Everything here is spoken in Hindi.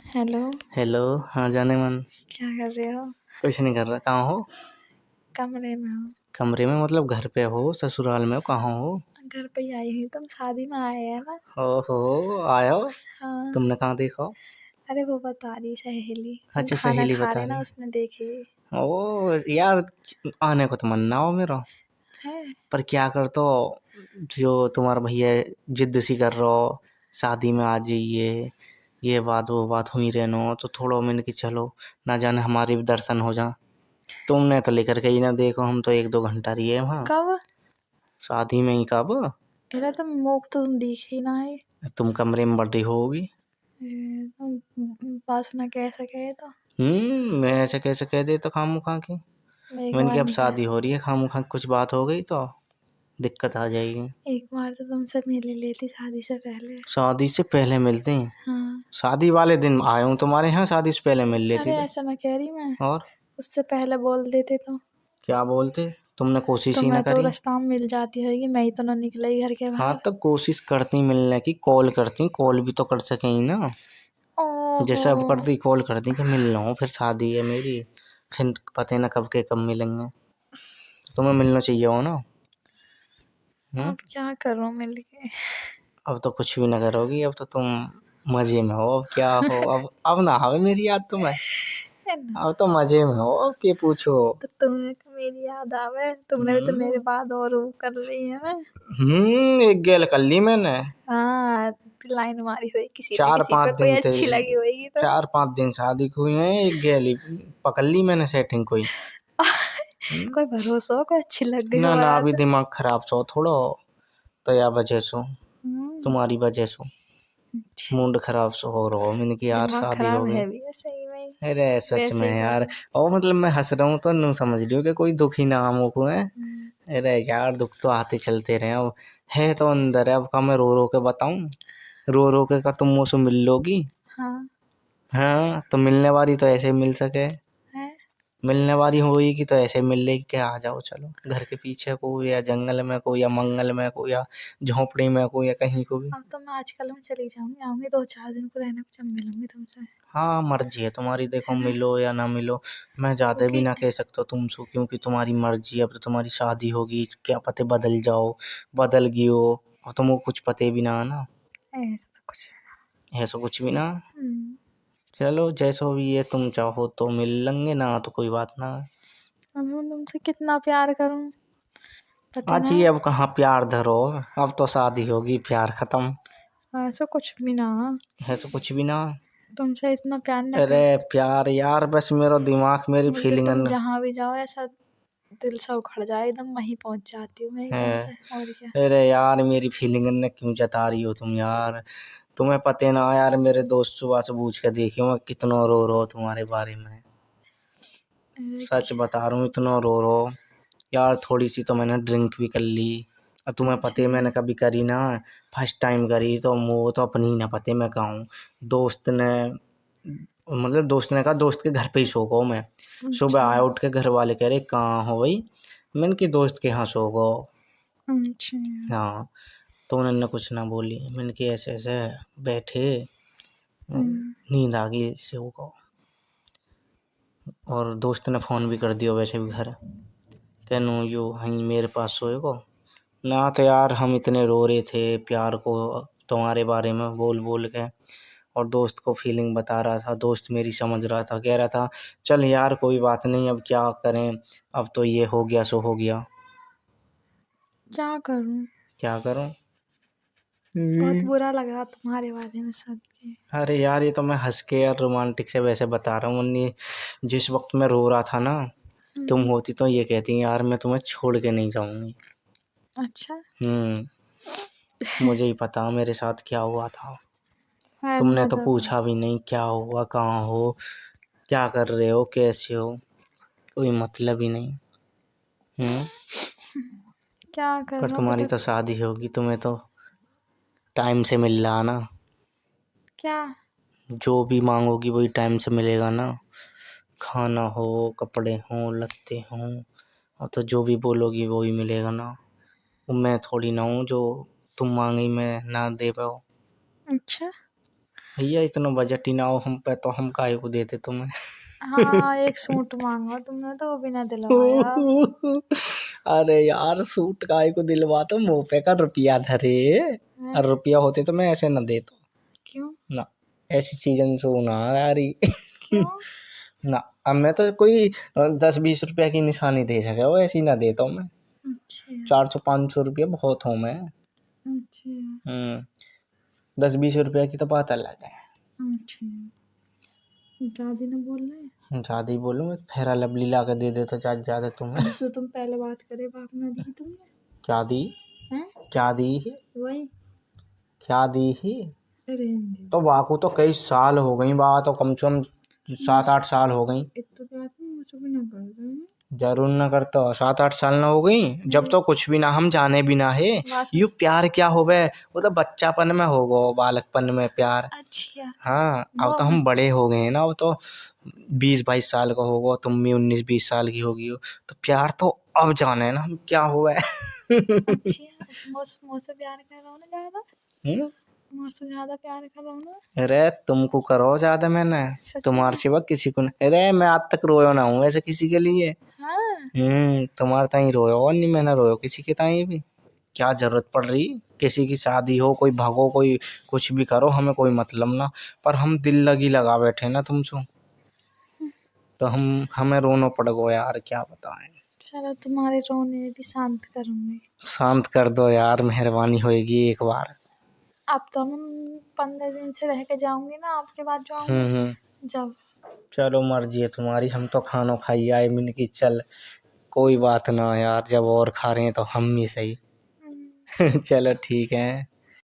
हेलो। हेलो। हाँ जाने मन। क्या कर रहे हो? कुछ नहीं कर रहा। कहाँ हो? कमरे में हो? कमरे में मतलब घर पे हो, ससुराल में हो, कहाँ हो? घर पे ही आई हुई। तुम शादी में आए हैं ना? ओहो, आया हो। हाँ। तुमने कहाँ देखा? अरे वो बता रही सहेली, तुम अच्छा, खाना सहेली खा बता रहे ना, रही। उसने देखी ओ यार, आने को तो मन ना हो मेरा, है। पर क्या कर तो, जो तुम्हारा भैया जिद सी कर रहा हो शादी में आ जाइए, ये बात वो बात हुई रहनो, तो थोड़ा मैंने कि चलो ना जाने हमारे भी दर्शन हो जा। तुमने तो लेकर के ही ना देखो, हम तो 1-2 घंटा रही है वहाँ कब? शादी में ही। कब? अरे तुम मुख तो तुम दिखे ही ना है। तुम कमरे में बढ़ी होगी। तुम पास ना कैसे कहे तो मैं ऐसे कैसे कह दे तो खामू खा की। एक मैंने कि बार अब नहीं कहा। शादी हो रही है, खामू खा कुछ बात हो गई तो दिक्कत आ जाएगी। एक बार तो तुमसे मिल लेती शादी से पहले। शादी से पहले मिलते हैं? हाँ। शादी वाले दिन आया हूँ तुम्हारे यहाँ, शादी से पहले मिल लेती अरे तो। ऐसा ना कह रही मैं, और उससे पहले बोल देते तो क्या बोलते? तुमने कोशिश ही ना तुम्हें तो करी। रास्ता में मिल जाती होगी, मैं ही तो ना निकली घर के हाँ बाहर। तो कोशिश करती मिलने की, कॉल करती, कॉल भी तो कर सके ही ना। ओहो। जैसे अब करती कॉल करती कि मिल रहा हूँ, फिर शादी है मेरी, फिर पता ना कब के कब मिलेंगे। तुम्हें मिलना चाहिए हो ना। अब क्या करूं मिल के? अब तो कुछ भी ना करोगी, अब तो तुम मजे में हो। अब क्या हो, अब ना आवे मेरी याद तुम्हें। है ना? अब तो मजे में हो, अब के पूछो। तो तुम्हें को मेरी याद आवे, तुमने भी तो मेरे हम्म। बाद और वो कर ली है ना। एक गेल कर ली मैंने। हाँ, लाइन मारी हुई किसी न चार किसी पांच पे, कोई दिन थे, अच्छी लगी होगी तो। 4-5 दिन शादी को हुई है, एक गेली पकड़ ली मैंने सेटिंग कोई। हम्म। कोई भरोसा हो, कोई अच्छी लग गई ना हो ना, अभी बारात। दिमाग खराब सो थोड़ो, तो या वजह सो, हम्म। तुम्हारी वजह सो मूड खराब सो हो रहा हो। मैंने कि यार दिमाग शादी हो खराब गई। है भी है सही में। अरे सच वैसे में ही यार। बोलो। और मतलब मैं हंस रहा हूँ तो नू समझ रही हूँ कि कोई दुखी ना हम को है। हम्म। अरे यार, दुख तो आते चलते रहे, अब है तो अंदर है, अब का मैं रो रो के बताऊं? रो रो के का तुम मुझसे मिल लोगी? हाँ। हाँ तो मिलने वाली तो ऐसे मिल सके, है। मिलने वाली होगी तो ऐसे मिल लेगी कि आ जाओ चलो घर के पीछे को, या जंगल में को, या मंगल में को, या झोपड़ी में को, या कहीं को भी। अब तो मैं आजकल में चली जाऊंगी, आऊंगी 2-4 दिन को रहने को, जब मिलूंगी तुमसे। हाँ मर्जी है तुम्हारी, देखो है ना? मिलो या ना मिलो। मैं ज़्यादा भी क्योंकि ना कह सकता तुमसे, क्योंकि तुम्हारी मर्जी है, अब तो तुम्हारी शादी होगी, क्या पते बदल जाओ, बदल गई हो, और तुमको कुछ पते भी ना ना। ऐसा तो कुछ। ऐसा कुछ भी ना। हम्म। चलो जैसा भी है, तुम चाहो तो मिल लेंगे, ना तो कोई बात ना। अब मैं तुमसे कितना प्यार करूं, पता आज ना ही है। अब कहाँ प्यार धरो, अब तो शादी होगी, प्यार खत्म। ऐसा कुछ भी ना। ऐसा कुछ भी ना। तुमसे इतना प्यार ना अरे करती। प्यार यार, बस मेरा दिमाग, मेरी मुझे फीलिंग तुम जहाँ भी जाओ ऐसा दिल से उखड़ जाए, एकदम वहीं पहुंच जाती हूँ मैं एकदम है। से। और क्या। अरे यार, मेरी फीलिंग ने क्यों जता रही हो तुम यार? तुम्हें पता ना यार, मेरे दोस्त सुबह से पूछ के देखियो मैं कितना रो रो तुम्हारे बारे में। अरे सच बता रहा हूँ, इतना रो रो यार। थोड़ी सी तो मैंने ड्रिंक भी कर ली। अब तुम्हें पता अच्छा। है मैंने कभी करी ना, फर्स्ट टाइम करी, तो वो तो अपनी ही ना पते मैं कहूँ। दोस्त ने, मतलब दोस्त ने कहा दोस्त के घर पे ही सो गो मैं। सुबह अच्छा। आया उठ के, घर वाले कह रहे कहाँ हो भाई? मैंने कि दोस्त के यहाँ सो गो। अच्छा। हाँ, तो उन्होंने कुछ ना बोली। मैंने कि ऐसे ऐसे बैठे, हम्म। नींद आ गई से को। और दोस्त ने फ़ोन भी कर दिया वैसे भी घर, कहनू यू वहीं मेरे पास सोए को। ना तो यार हम इतने रो रहे थे प्यार को तुम्हारे बारे में बोल बोल के, और दोस्त को फीलिंग बता रहा था, दोस्त मेरी समझ रहा था, कह रहा था चल यार कोई बात नहीं, अब क्या करें, अब तो ये हो गया सो हो गया। क्या करूं? क्या करूं? बहुत हम्म। बुरा लग रहा तुम्हारे बारे में सुन के। अरे यार, ये तो मैं हंस के यार रोमांटिक से वैसे बता रहा हूँ, वरनी जिस वक्त मैं रो रहा था ना, तुम हम्म। होती तो ये कहती यार मैं तुम्हें छोड़ के नहीं जाऊंगी। अच्छा। मुझे ही पता मेरे साथ क्या हुआ था। है तुमने ना तो जब। पूछा भी नहीं क्या हुआ, कहाँ हो, क्या कर रहे हो, कैसे हो, कोई मतलब ही नहीं। हम्म। क्या पर करूं तुम्हारी पता। तो शादी होगी, तुम्हें तो टाइम से मिल रहा ना। क्या? जो भी मांगोगी वही टाइम से मिलेगा ना। खाना हो, कपड़े हों, लत्ते हों, अब तो जो भी बोलोगी वही मिलेगा ना। वो मैं थोड़ी ना हूँ जो तुम मांगी मैं ना दे पाओ। अच्छा। भैया इतना बजट ही ना हो हम पे तो हम काहे को देते तुम्हें। हाँ, एक सूट मांगा तुमने तो वो भी ना दिलवाया। अरे यार सूट काहे को दिलवा, तो मुंह पे का रुपया धरे। हैं? और रुपया होते तो मैं ऐसे न देता क्यों? ना, ऐसी चीजन सुना यार। क्यों? ना अब मैं तो कोई 10-20 रुपया की निशानी दे सके वो ऐसी ना देता हूँ मैं। अच्छा 400-500 रुपया बहुत हूँ मैं। अच्छा 10-20 रुपया की तो बात अलग है। अच्छा, दादी ने बोल रहे ज्यादा ही बोलूँ, फेरा लवली ला के दे देता ज्यादा तुम्हें। जिससे तुम पहले बात करे बाप ने दी तुमने। क्या दी? हैं? क्या दी ही? वही क्या दी ही? रहने दे। तो वाकू तो कई साल हो गई, बात तो कम से कम 7-8 साल हो गई। इतना बात नहीं मुझसे भी ना कर रहे हैं। जरूर ना करता, 7-8 साल ना हो गई जब तो कुछ भी ना हम जाने भी ना है। बस यू प्यार क्या होवे, वो तो बच्चापन में होगा, बालकपन में प्यार। अच्छा हाँ अब वो तो हम बड़े हो गए हैं ना, अब तो 20-22 साल का होगा, तुम भी 19-20 साल की होगी हो, तो प्यार तो अब जाने है ना हम क्या हुआ है। अच्छा मुझसे प्यार कर रहा हूँ ना ज्यादा, हम्म? मुझसे ज्यादा प्यार कर रहा हूँ ना। अरे तुमको करो ज्यादा मैंने, सच तुम्हारे में? सिवा किसी को नहीं। अरे मैं आज तक रोयो ना हूँ ऐसे किसी के लिए। हाँ तुम्हारे ताई रोयो और नहीं मैंने रोयो किसी के ताई भी। क्या जरूरत पड़ रही, किसी की शादी हो, कोई भागो, कोई कुछ भी करो, हमें कोई मतलब ना। पर हम दिल लगी लगा बैठे ना तुमसे, तो हमें रोना पड़ गो यार, क्या बताएं। चलो तुम्हारे रोने भी शांत करूंगी। शांत कर दो यार, मेहरबानी होएगी एक बार। अब तो हम 15 दिन से रह के जाऊंगी ना, आपके बाद जाऊंगी जब। चलो मर्जी है तुम्हारी, हम तो खानो खाई आए मिन की चल, कोई बात ना यार, जब और खा रहे हैं तो हम ही सही। चलो ठीक है।